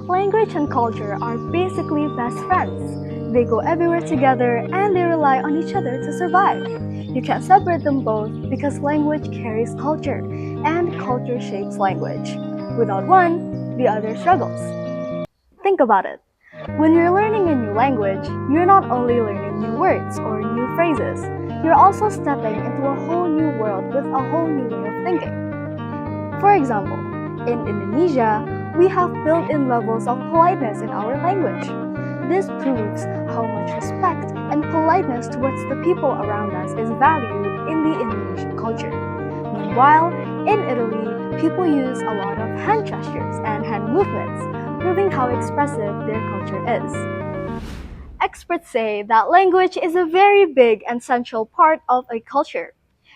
Language and culture are basically best friends. They go everywhere together and they rely on each other to survive. You can't separate them both because language carries culture and culture shapes language. Without one, the other struggles. Think about it. When you're learning a new language, you're not only learning new words or new phrases, you're also stepping into a whole new world with a whole new way of thinking. For example, in Indonesia, we have built-in levels of politeness in our language. This proves how much respect and politeness towards the people around us is valued in the Indonesian culture. Meanwhile, in Italy, people use a lot of hand gestures and hand movements, proving how expressive their culture is. Experts say that language is a very big and central part of a culture.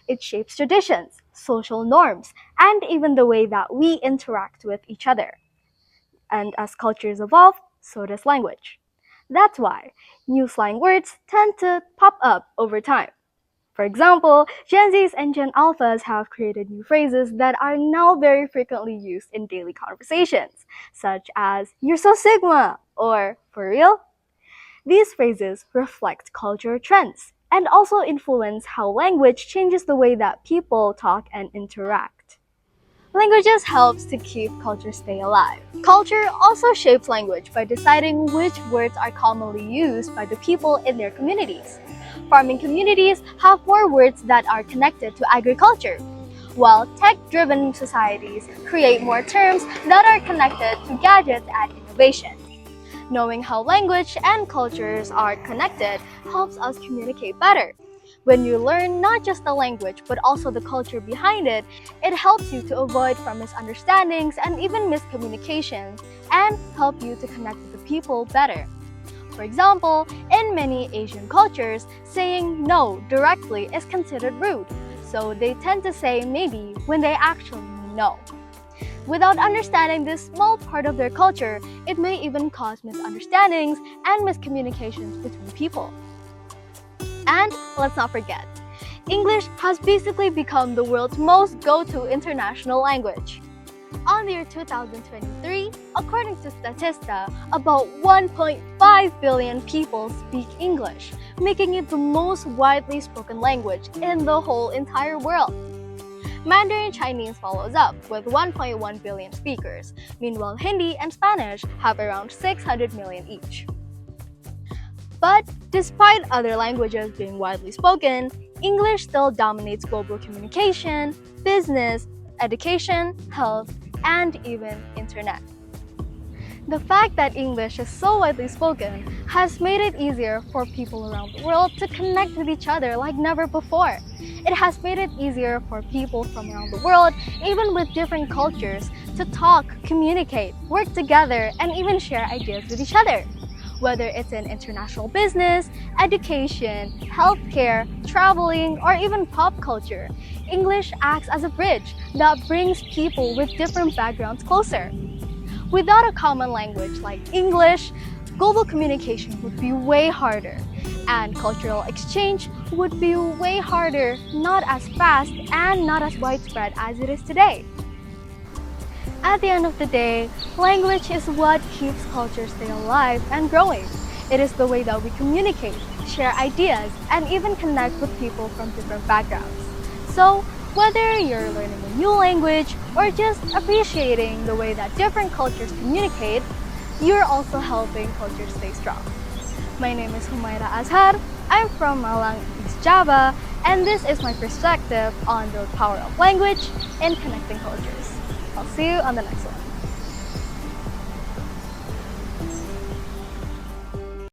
It shapes traditions, social norms, and even the way that we interact with each other. And as cultures evolve, so does language. That's why new slang words tend to pop up over time. For example, Gen Zs and Gen Alphas have created new phrases that are now very frequently used in daily conversations, such as "you're so Sigma" or "for real." These phrases reflect culture trends and also influence how language changes the way that people talk and interact. Languages helps to keep culture stay alive. Culture also shapes language by deciding which words are commonly used by the people in their communities. Farming communities have more words that are connected to agriculture, while tech-driven societies create more terms that are connected to gadgets and innovation. Knowing how language and cultures are connected helps us communicate better. When you learn not just the language but also the culture behind it, it helps you to avoid from misunderstandings and even miscommunications and help you to connect with the people better. For example, in many Asian cultures, saying no directly is considered rude, so they tend to say maybe when they actually mean no. Without understanding this small part of their culture, it may even cause misunderstandings and miscommunications between people. And let's not forget, English has basically become the world's most go-to international language. On the year 2023, according to Statista, about 1.5 billion people speak English, making it the most widely spoken language in the whole entire world. Mandarin Chinese follows up with 1.1 billion speakers. Meanwhile, Hindi and Spanish have around 600 million each. But despite other languages being widely spoken, English still dominates global communication, business, education, health, and even internet. The fact that English is so widely spoken has made it easier for people around the world to connect with each other like never before. It has made it easier for people from around the world, even with different cultures, to talk, communicate, work together, and even share ideas with each other. Whether it's in international business, education, healthcare, traveling, or even pop culture, English acts as a bridge that brings people with different backgrounds closer. Without a common language like English, global communication would be way harder, and cultural exchange would be way harder, not as fast and not as widespread as it is today. At the end of the day, language is what keeps culture stay alive and growing. It is the way that we communicate, share ideas, and even connect with people from different backgrounds. So, whether you're learning a new language or just appreciating the way that different cultures communicate, you're also helping culture stay strong. My name is Humaira Azhar. I'm from Malang, East Java, and this is my perspective on the power of language in connecting cultures. I'll see you on the next one.